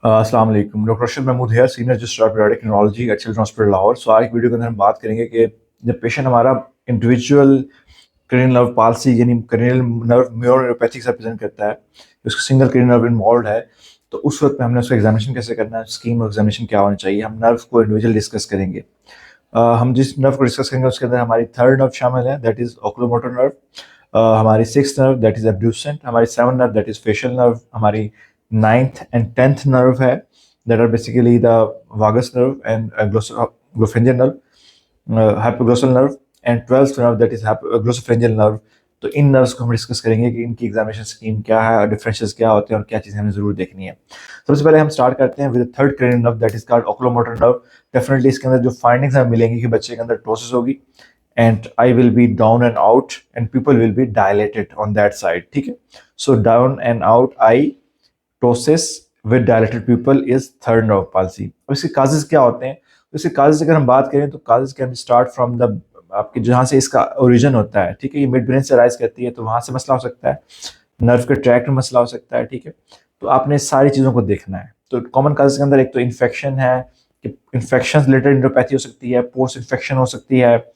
अस्सलाम वालेकुम। डॉक्टर अरशद महमूद है, senior registrar paediatric neurology at children's hospital Lahore. So आज की वीडियो के अंदर हम बात करेंगे कि जब पेशेंट हमारा इंडिविजुअल क्रेनियल नर्व पाल्सी यानी क्रेनियल नर्व न्यूरोपैथी से प्रेजेंट करता है, उसका सिंगल क्रेनियल नर्व इन्वॉल्व है, तो उस वक्त में हमने उसका एग्जामिनेशन कैसे करना है, स्कीम ऑफ एग्जामिनेशन क्या होना चाहिए, हम नर्व को इंडिविजुअल डिस्कस करेंगे। हम जिस नर्व को डिस्कस करेंगे उसके अंदर हमारी थर्ड नर्व शामिल है, दैट इज ओकुलोमोटर नर्व, हमारी six nerve that is abducent, हमारी seven nerve that is facial nerve, हमारी नाइन्थ एंड टेंथ नर्व है that are basically the vagus nerve and glossopharyngeal nerve, hypoglossal nerve, and 12th nerve that is glossopharyngeal nerve। तो इन nerves को हम discuss करेंगे कि इनकी examination scheme क्या है और डिफरेंशियल्स क्या होते हैं और क्या चीज़ें हमें जरूर देखनी है। सबसे पहले हम स्टार्ट करते हैं with third cranial nerve that is called oculomotor nerve. Definitely इसके अंदर जो फाइंडिंग्स हमें मिलेंगी कि बच्चे के अंदर टोसिस होगी and I will be down and out and people will be dilated on that side. ठीक है, so down and out I, ptosis with dilated people is third nerve palsy. अब इसके काजेस क्या होते हैं? तो इसके काजेस अगर हम बात करें तो causes can start from the आपके जहाँ से इसका ओरिजिन होता है। ठीक है, ये मिड ब्रेन से राइज करती है तो वहाँ से मसला हो सकता है, नर्व के ट्रैक्ट में मसला हो सकता है। ठीक है, तो आपने सारी चीज़ों को देखना है। तो कॉमन काजेस के अंदर एक तो इन्फेक्शन है कि इन्फेक्शन रिलेटेड न्यूरोपैथी हो सकती है, पोस्ट इन्फेक्शन हो सकती है।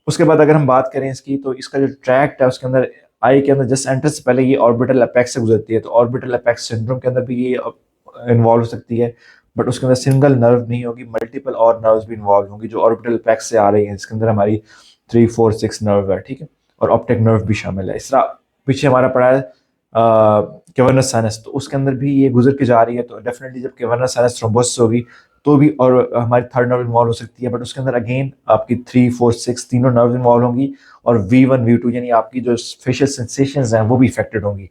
उसके बाद अगर हम बात करें इसकी, तो इसका जो ट्रैक्ट है उसके अंदर आई के अंदर जस्ट एंटर से पहले ये ऑर्बिटल अपेक्स से गुजरती है, तो ऑर्बिटल अपेक्स सिंड्रोम के अंदर भी ये इन्वॉल्व हो सकती है। बट उसके अंदर सिंगल नर्व नहीं होगी, मल्टीपल और नर्व्स भी इन्वॉल्व होंगी जो ऑर्बिटल अपेक्स से आ रही हैं, जिसके अंदर हमारी 3 4 6 नर्व है। ठीक है, और ऑप्टिक नर्व भी शामिल है। इस तरह पीछे हमारा पड़ा है कैवर्नस साइनस, तो उसके अंदर भी ये गुजर के जा रही है। तो डेफिनेटली जब कैवर्नस साइनस थ्रोम्बोसिस होगी तो भी और हमारी थर्ड नर्व इन्वॉल्व हो सकती है, बट उसके अंदर अगेन आपकी 3 4 6 तीनों नर्व इन्वॉल्व होंगी और V1 V2 यानी आपकी जो फेशियल सेंसेशंस हैं वो भी इफेक्टेड होंगी।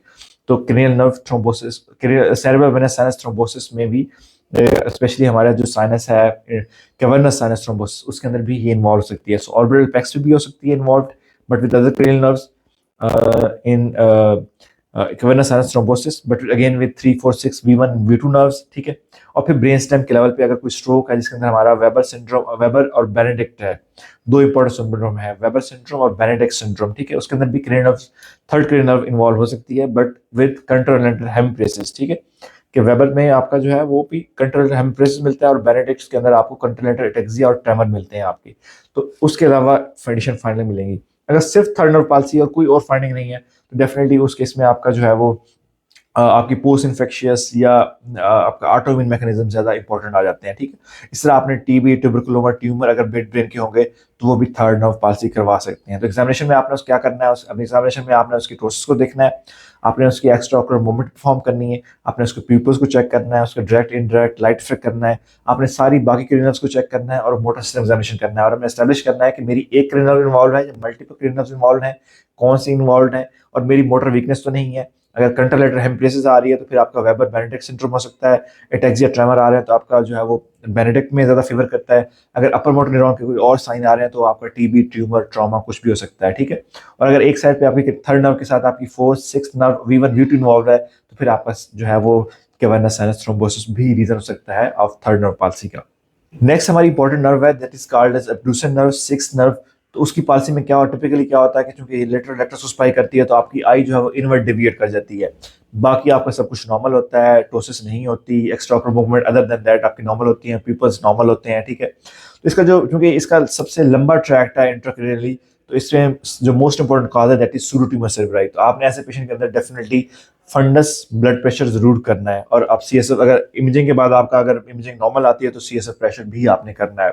तो cranial nerve thrombosis, cerebral Venus sinus thrombosis में भी स्पेशली हमारा जो साइनस है कैवर्नस साइनस थ्रोम्बोसिस, उसके अंदर भी ये इन्वॉल्व हो सकती है। सो ऑर्बिटल अपेक्स भी हो सकती है involve, but with other cranial nerves in cavernous sinus thrombosis, but again with 3 4 6 V1 V2 nerves. ठीक है, और फिर ब्रेन स्टेम के लेवल पे अगर कोई स्ट्रोक है जिसके अंदर हमारा वेबर सिंड्रोम, वेबर और बेनेडिक्ट है, दो इंपॉर्टेंट सिंड्रोम है, वेबर सिंड्रोम और बेनेडिक्ट सिंड्रोम। ठीक है, उसके अंदर भी cranial nerve, third cranial nerve involve हो सकती है, बट विद कंट्रोलेंटल हेमिप्रेसिस। ठीक है, कि वेबर में आपका जो है वो भी कंट्रोलेंटल हेमिप्रेसिस मिलता है और बेनेडिक्ट के अंदर आपको कंट्रोलेंटल एटेक्सिया और ट्रेमर मिलते हैं आपके। तो उसके अलावा कंडीशन फाइनल मिलेंगी। अगर सिर्फ थर्ड नर्व पाल्सी और कोई और फाइंडिंग नहीं है तो डेफिनेटली उस केस में आपका जो है वो आपकी पोस्ट इन्फेक्शियस या आपका ऑटोइम्यून मैकेनिज्म ज़्यादा इंपॉर्टेंट आ जाते हैं। ठीक है, इस तरह आपने टीबी, ट्यूबरकुलोमा, ट्यूमर अगर मिड ब्रेन के होंगे तो वो भी थर्ड नर्व पाल्सी करवा सकते हैं। तो एग्जामिनेशन में आपने क्या करना है, अपने एग्जामिनेशन में आपने उसकी प्रोसेस को देखना है, आपने उसकी एक्स्ट्रा ऑकुलर मूवमेंट परफॉर्म करनी है, आपने उसके प्यूपल्स को चेक करना है, उसका डायरेक्ट इनडायरेक्ट लाइट इफेक्ट करना है, आपने सारी बाकी क्रिमिनल्स को चेक करना है और मोटर सिस्टम एग्जामिनेशन करना है और हमें एस्टेब्लिश करना है कि मेरी एक क्रिमिनल इन्वॉल्व है या मल्टीपल क्रिमिनल्स इन्वॉल्व हैं, कौन सी इन्वॉल्व है और मेरी मोटर वीकनेस तो नहीं है। अगर कंट्रोलेटर हेमिप्रेसिस आ रही है तो फिर आपका वेबर बेनेडिक्ट सिंड्रोम हो सकता है। एटेक्सिया ट्रेमर आ रहे हैं तो आपका जो है वो बेनेडिक्ट में ज़्यादा फीवर करता है। अगर अपर मोटर न्यूरॉन के कोई और साइन आ रहे हैं तो आपका टीबी, ट्यूमर, ट्रॉमा कुछ भी हो सकता है। ठीक है, और अगर एक साइड पे आपकी थर्ड नर्व के साथ आपकी fourth six nerve V1 V2 involve है तो फिर आपका जो है वो कैवर्नस साइनस थ्रोम्बोसिस भी रीजन हो सकता है ऑफ थर्ड नर्व पाल्सी का। नेक्स्ट हमारी इंपॉर्टेंट नर्व है that is called as abducent nerve, six nerve. तो उसकी पाल्सी में क्या टिपिकली क्या होता है कि चूंकि लेटरल रेक्टस सप्लाई करती है तो आपकी आई जो है वो इनवर्ट डिविएट कर जाती है, बाकी आपका सब कुछ नॉर्मल होता है, टोसिस नहीं होती, extra ocular movement other than that आपकी नॉर्मल होती हैं, पीपल्स नॉर्मल होते हैं। ठीक है, तो इसका जो क्योंकि इसका सबसे लंबा ट्रैक्ट है इंट्राक्रेनियली, तो इसमें जो मोस्ट इंपॉर्टेंट कॉज है दैट इज सूडोट्यूमर सेरेब्राई। तो आपने ऐसे पेशेंट के अंदर डेफिनेटली फंडस ब्लड प्रेशर जरूर करना है और आप CSF अगर इमेजिंग के बाद आपका अगर इमेजिंग नॉर्मल आती है तो CSF प्रेशर भी आपने करना है।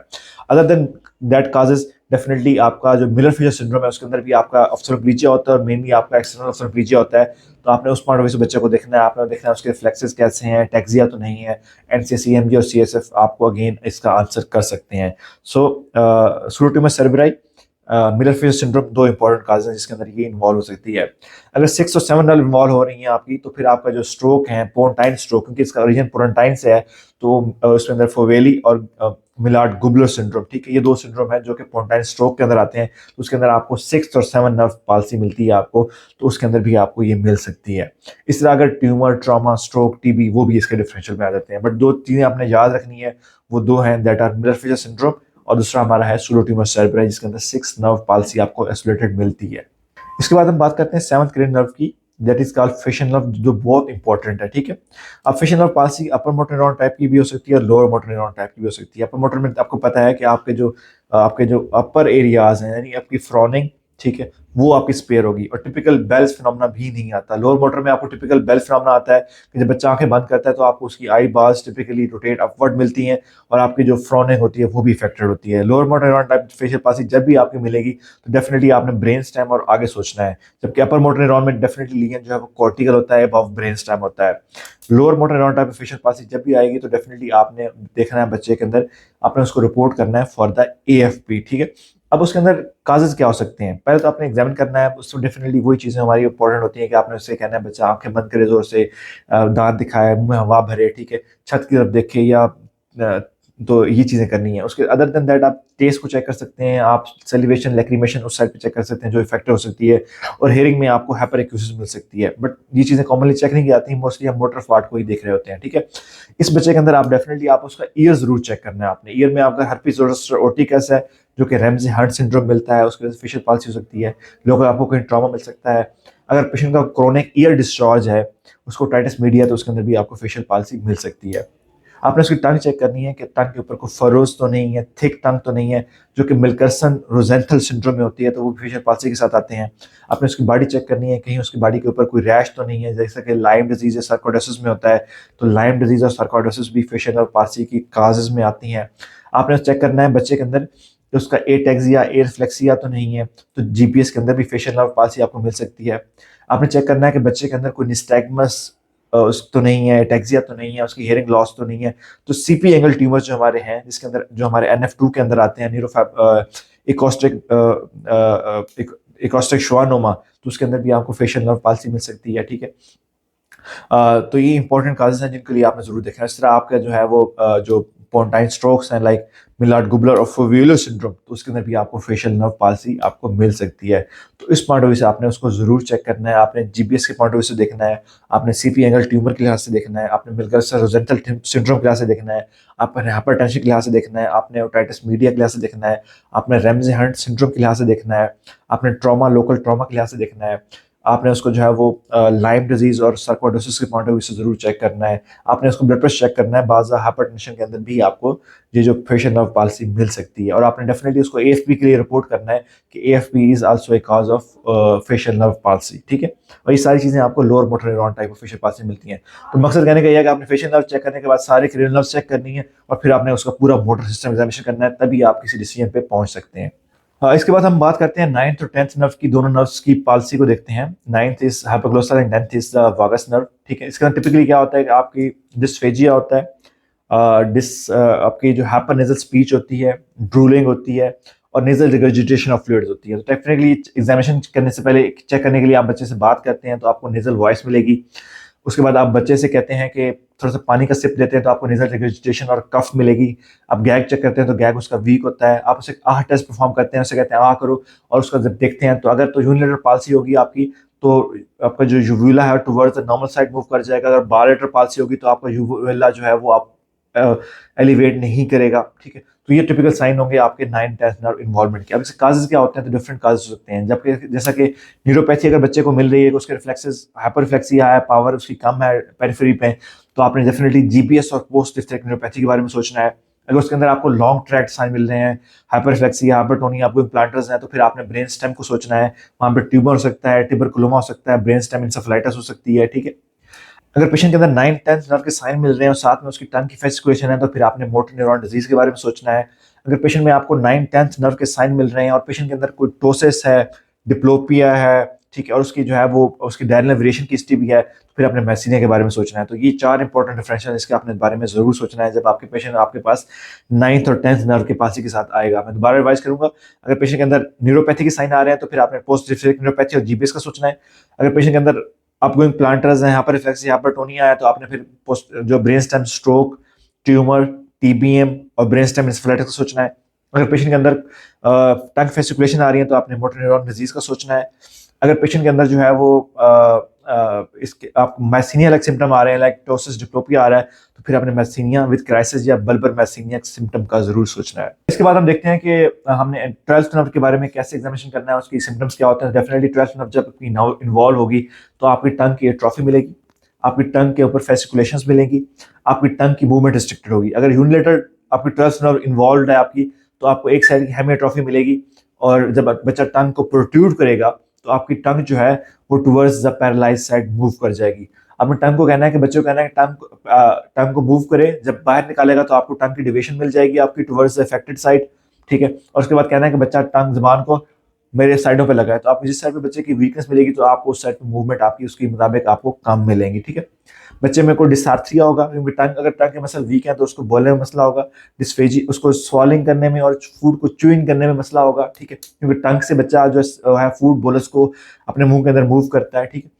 Other than that causes definitely आपका जो मिलर फिशर सिंड्रोम है उसके अंदर भी आपका ऑप्थेल्मोप्लेजिया होता है और मेनली आपका एक्सटर्नल ऑप्थेल्मोप्लेजिया होता है। तो आपने उस पॉइंट ऑफ व्यू से बच्चे को देखना है, आपने देखना है उसके रिफ्लेक्सेस कैसे हैं, टैक्सिया तो नहीं है, NCCMG और CSF आपको अगेन इसका आंसर कर सकते हैं। सो सूडोट्यूमर सेरेब्राई, मिलर फिशर सिंड्रोम दो इंपॉर्टेंट काज हैं जिसके अंदर ये इन्वॉल्व हो सकती है। अगर 6 और 7 नर्व इन्वॉल्व हो रही हैं आपकी तो फिर आपका जो स्ट्रोक है पोर्टाइन स्ट्रोक, क्योंकि इसका ओरिजिन पोर्टाइन से है, तो उसके अंदर फोवेली और मिलार्ड गुबलर सिंड्रोम। ठीक है, ये दो सिंड्रोम है जो कि पोर्टाइन स्ट्रोक के अंदर आते हैं, तो उसके अंदर आपको 6 और 7 नर्व पाल्सी मिलती है आपको, तो उसके अंदर भी आपको ये मिल सकती है। इस तरह अगर ट्यूमर, ट्रॉमा, स्ट्रोक, टीबी वो भी इसके डिफरेंशियल में आ जाते हैं। बट दो चीज़ें आपने याद रखनी है, वो दो हैं that are Miller Fisher syndrome और दूसरा हमारा है सूडोट्यूमर सेरेब्राई जिसके अंदर 6 नर्व पाल्सी आपको आइसोलेटेड मिलती है। इसके बाद हम बात करते हैं सेवंथ क्रेनियल नर्व की। That is called facial nerve, जो बहुत इंपॉर्टेंट है, ठीक है। अब facial nerve palsy upper motor neuron type की भी हो सकती है और लोअर मोटर न्यूरॉन टाइप की भी हो सकती है। अपर मोटर में आपको पता है कि आपके जो अपर एरियाज हैं, यानी आपकी फ्रॉनिंग, ठीक है, वो आपकी स्पेयर होगी और टिपिकल बेल्स फिनोमेना भी नहीं आता। लोअर मोटर में आपको टिपिकल बेल्स फिनोमेना आता है कि जब बच्चा आंखें बंद करता है तो आपको उसकी आई बार्स टिपिकली रोटेट अपवर्ड मिलती हैं और आपकी जो फ्रॉनिंग होती है वो भी इफेक्टेड होती है। Lower motor neuron type facial palsy जब भी आपकी मिलेगी तो डेफिनेटली आपने ब्रेन स्टेम और आगे सोचना है, जबकि अपर मोटर न्यूरॉन में डेफिनेटली लीजन जो है वो कॉर्टिकल होता है, अबव ब्रेन स्टेम होता है। Lower motor neuron type facial palsy जब भी आएगी तो डेफिनेटली आपने देखना है बच्चे के अंदर, आपने उसको रिपोर्ट करना है फॉर द AFP, ठीक है। अब उसके अंदर काजेज क्या हो सकते हैं, पहले तो आपने एग्जामिन करना है, उसमें डेफिनेटली वही चीज़ें हमारी इंपॉर्टेंट होती हैं कि आपने उससे कहना है बच्चा आंखें बंद करे जोर से, दांत दिखाए, मुंह में हवा भरे, ठीक है, छत की तरफ देखे या तो ये चीज़ें करनी है। उसके अदर देन दैट आप टेस्ट को चेक कर सकते हैं, आप सेलिवेशन लैक्रिमेशन उस साइड पे चेक कर सकते हैं जो इफेक्टिव हो सकती है, और हेयरिंग में आपको हाइपर एक्यूसिस मिल सकती है, बट ये चीज़ें कॉमनली चेक नहीं की जाती, मोस्टली हम मोटर फार्ट को ही देख रहे होते हैं, ठीक है। इस बच्चे के अंदर आप डेफिनेटली आप उसका ईयर जरूर चेक करना है। आपने ईयर में आपका हर्पिस जोस्टर ओटिकस है जो कि रैमजे हर्ट सिंड्रोम मिलता है, उसकी वजह से फेशियल पाल्सी हो सकती है, लोगों आपको कहीं ट्रॉमा मिल सकता है। अगर पेशेंट का क्रोनिक ईयर डिस्चार्ज है, उसको टाइटिस मीडिया, तो उसके अंदर भी आपको फेशियल पाल्सी मिल सकती है। आपने उसकी टंग चेक करनी है कि टंग के ऊपर कोई फरोज तो नहीं है, थिक टंग तो नहीं है, जो कि मिल्कर्सन रोजेंथल सिंड्रोम में होती है, तो वो फेशियल पाल्सी के साथ आते हैं। आपने उसकी बॉडी चेक करनी है, कहीं उसकी बॉडी के ऊपर कोई रैश तो नहीं है, जैसे कि लाइम डिजीज या सर्कोइडोसिस में होता है, तो लाइम डिजीज और सर्कोइडोसिस भी फेशियल पाल्सी की काजेज में आती हैं। आपने चेक करना है बच्चे के अंदर कि उसका एटेक्सिया एयरफ्लेक्सिया तो नहीं है, तो GPS के अंदर भी फेशियल नर्व पाल्सी आपको मिल सकती है। आपने चेक करना है कि बच्चे के अंदर कोई निस्टैग्मस तो नहीं है, एटेक्सिया तो नहीं है, उसकी हियरिंग लॉस तो नहीं है, तो CP एंगल ट्यूमर जो हमारे हैं, जिसके अंदर जो हमारे NF2 के अंदर आते हैं, इकोस्टिक श्वानोमा, तो उसके अंदर भी आपको फेशियल नर्व पाल्सी मिल सकती है, ठीक है। तो ये इंपॉर्टेंट काजेज हैं जिनके लिए आपने जरूर देखना है। इस तरह आपका जो है वो जो पोंटाइन स्ट्रोक्स हैं लाइक मिलार्ड गुबलर और फोवियोलो सिंड्रोम, तो उसके अंदर भी आपको फेशियल नर्व पाल्सी आपको मिल सकती है। तो इस पॉइंट ऑफ व्यू से आपने उसको जरूर चेक करना है, आपने GBS के पॉइंट ऑफ व्यू से देखना है, आपने CP एंगल ट्यूमर के लिहाज से देखना है, आपने मिल्कर्सन रोजेंटल सिंड्रोम के लिहाज से देखना है, आपने हाइपरटेंशन के लिहाज से देखना है, आपने ओटाइटिस मीडिया के लिहाज से देखना है, आपने रैमजे हंट सिंड्रोम के लिहाज से देखना है, आपने ट्रॉमा लोकल ट्रॉमा के लिहाज से देखना है, आपने उसको जो है वो लाइम डिजीज और सर्कोइडोसिस के पॉइंट ऑफ व्यू से जरूर चेक करना है, आपने उसको ब्लड प्रेशर चेक करना है। बाज़ हाइपरटेंशन के अंदर भी आपको ये जो फेशियल नर्व पाल्सी मिल सकती है, और आपने डेफिनेटली उसको AFP के लिए रिपोर्ट करना है कि AFP is also a cause of facial nerve palsy, ठीक है। और ये सारी चीज़ें आपको lower motor neuron type of facial palsy मिलती हैं। तो मकसद कहने का यह है कि आपने फेशियल नर्व चेक करने के बाद सारे क्रेनियल नर्व चेक करनी है और फिर आपने उसका पूरा मोटर सिस्टम एग्जामिनेशन करना है, तभी आप किसी डिसीजन पे पहुंच सकते हैं। इसके बाद हम बात करते हैं 9th और 10th नर्व की, दोनों नर्व्स की पाल्सी को देखते हैं। 9th is hypoglossal and 10th is the vagus nerve, ठीक है। इसके अंदर टिपिकली क्या होता है कि आपकी डिस्फेजिया होता है, आपकी जो हाइपरनेजल स्पीच होती है, ड्रूलिंग होती है और नेजल रिगर्जिटेशन ऑफ फ्लूइड्स होती है। तो डेफिनेटली एग्जामिनेशन करने से पहले चेक करने के लिए आप बच्चे से बात करते हैं तो आपको नेजल वॉइस मिलेगी। उसके बाद आप बच्चे से कहते हैं कि थोड़ा सा पानी का सिप देते हैं तो आपको नेजल रिगर्जिटेशन और कफ मिलेगी। आप गैग चेक करते हैं तो गैग उसका वीक होता है। आप उसे आह टेस्ट परफॉर्म करते हैं, उसे कहते हैं आह करो, और उसका जब देखते हैं तो अगर तो यूनिलेटरल पाल्सी होगी आपकी तो आपका जो यूवुला है towards the normal side move कर जाएगा। अगर बायलेटरल पाल्सी होगी तो आपका यूवुला जो है वो आप एलिवेट नहीं करेगा, ठीक है। तो ये टिपिकल साइन होंगे आपके 9th-10th नर्व इन्वॉल्वमेंट के। अब इसके काजेज क्या होते हैं, तो डिफरेंट काजेज हो सकते हैं, जबकि जैसा कि न्यूरोपैथी अगर बच्चे को मिल रही है कि उसके रिफ्लेक्सेस हाइपरफ्लेक्सिया है, पावर उसकी कम है पेरिफेरी पे, तो आपने डेफिनेटली GPS और पोस्ट डिफ्थेरिक न्यूरोपैथी के बारे में सोचना है। अगर उसके अंदर आपको लॉन्ग ट्रैक्ट साइन मिल रहे हैं, हाइपरफ्लेक्सिया, हाइपरटोनिया, आपको इम्प्लांटर्स हैं, तो फिर आपने ब्रेन स्टेम को सोचना है। वहाँ पे ट्यूमर हो सकता है, ट्यूबरकुलोमा हो सकता है, ब्रेन स्टेम इंसेफेलाइटिस हो सकती है, ठीक है। अगर पेशेंट के अंदर 9th-10th नर्व के साइन मिल रहे हैं और साथ में उसकी टंग की फेसिकुलेशन है, तो फिर आपने मोटर न्यूरॉन डिजीज के बारे में सोचना है। अगर पेशेंट में आपको 9th-10th नर्व के साइन मिल रहे हैं और पेशेंट के अंदर कोई टोसिस है, डिप्लोपिया है, ठीक है, और उसकी जो है वो उसकी डायरेनल वेरिएशन की हिस्ट्री भी है, तो फिर आपने मैसीनिया के बारे में सोचना है। तो ये 4 इंपॉर्टेंट डिफरेंशियल इसके आपने बारे में जरूर सोचना है जब आपके पेशेंट आपके पास 9th और 10th नर्व के पासी के साथ आएगा। मैं दोबारा रिवाइज करूंगा, अगर पेशेंट के अंदर न्यूरोपैथी के साइन आ रहे हैं तो फिर आपने पोस्ट डिफ्थेरिक न्यूरोपैथी और GBS का सोचना है। अगर पेशेंट के अंदर आपगोइंग प्लांटर्स हैं, हाइपरफ्लेक्सिया, हाइपरटोनिया है, तो आपने फिर पोस्ट जो brain stem stroke, tumour, TBM और ब्रेन स्टेम इंसेफेलाइटिस का सोचना है। अगर पेशेंट के अंदर टंग फेसिकुलेशन आ रही है तो आपने मोटर न्यूरॉन डिजीज का सोचना है। अगर पेशेंट के अंदर जो है वो इसके आप मैसीनिया लाइक सिम्टम आ रहे हैं, लाइक टोसिस डिप्लोपिया आ रहा है, तो फिर आपने मैसीनिया विद क्राइसिस या बल्बर मैसीनिया सिम्टम का जरूर सोचना है। इसके बाद हम देखते हैं कि हमने 12th नर्व के बारे में कैसे एग्जामिनेशन करना है, उसकी सिम्टम्स क्या होते हैं। डेफिनेटली 12th नर्व जब अपनी नर्व इन्वॉल्व होगी तो आपकी टंग की एट्रोफी मिलेगी, आपकी टंग के ऊपर फेसिकुलेशंस मिलेंगी, आपकी टंग की मूवमेंट रिस्ट्रिक्टेड होगी। अगर यूनिलेटर आपकी 12th नर्व इन्वॉल्व है आपकी, तो आपको एक साइड की हेमियोट्रोफी मिलेगी, और जब बच्चा टंग को प्रोट्रूड करेगा तो आपकी टंग जो है वो towards the paralyse side move कर जाएगी। आपने टंग को कहना है कि बच्चों को कहना है कि टंग को मूव करे, जब बाहर निकालेगा तो आपको टंग की डिवीजन मिल जाएगी आपकी टुवर्ड्स द अफेक्टेड साइड, ठीक है। और उसके बाद कहना है कि बच्चा टंग जबान को मेरे साइडों पे लगाए, तो आपको जिस साइड पे बच्चे की वीकनेस मिलेगी तो आपको उस साइड पे मूवमेंट आपकी उसके मुताबिक आपको कम मिलेंगी, ठीक है। बच्चे में कोई डिसार्थरिया होगा, क्योंकि टंग अगर टंग के मसल वीक है तो उसको बोलने में मसला होगा। डिस्फेजी उसको स्वॉलिंग करने में और फूड को च्यूइंग करने में मसला होगा, ठीक है, क्योंकि टंग से बच्चा जो है फूड बोलस को अपने मुंह के अंदर मूव करता है, ठीक है।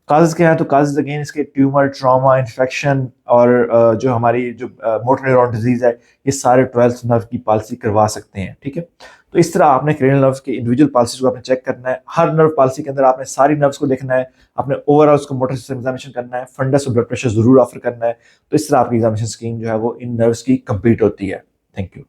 काजेज क्या है, तो काजेज अगेन इसके ट्यूमर, ट्रॉमा, इन्फेक्शन और जो हमारी जो मोटर न्यूरॉन डिजीज है, ये सारे 12th नर्व की पालिसी करवा सकते हैं, ठीक है। तो इस तरह आपने क्रेनियल नर्व्स के इंडिविजुअल पालिसीज को आपने चेक करना है। हर नर्व पालिसी के अंदर आपने सारी नर्व्स को देखना है, आपने ओवरऑल उसको मोटर सिस्टम एग्जामिनेशन करना है, फंडस और ब्लड प्रेशर जरूर ऑफर करना है। तो इस तरह आपकी एग्जामिनेशन स्कीम जो है वो इन नर्व्स की कंप्लीट होती है। Thank you.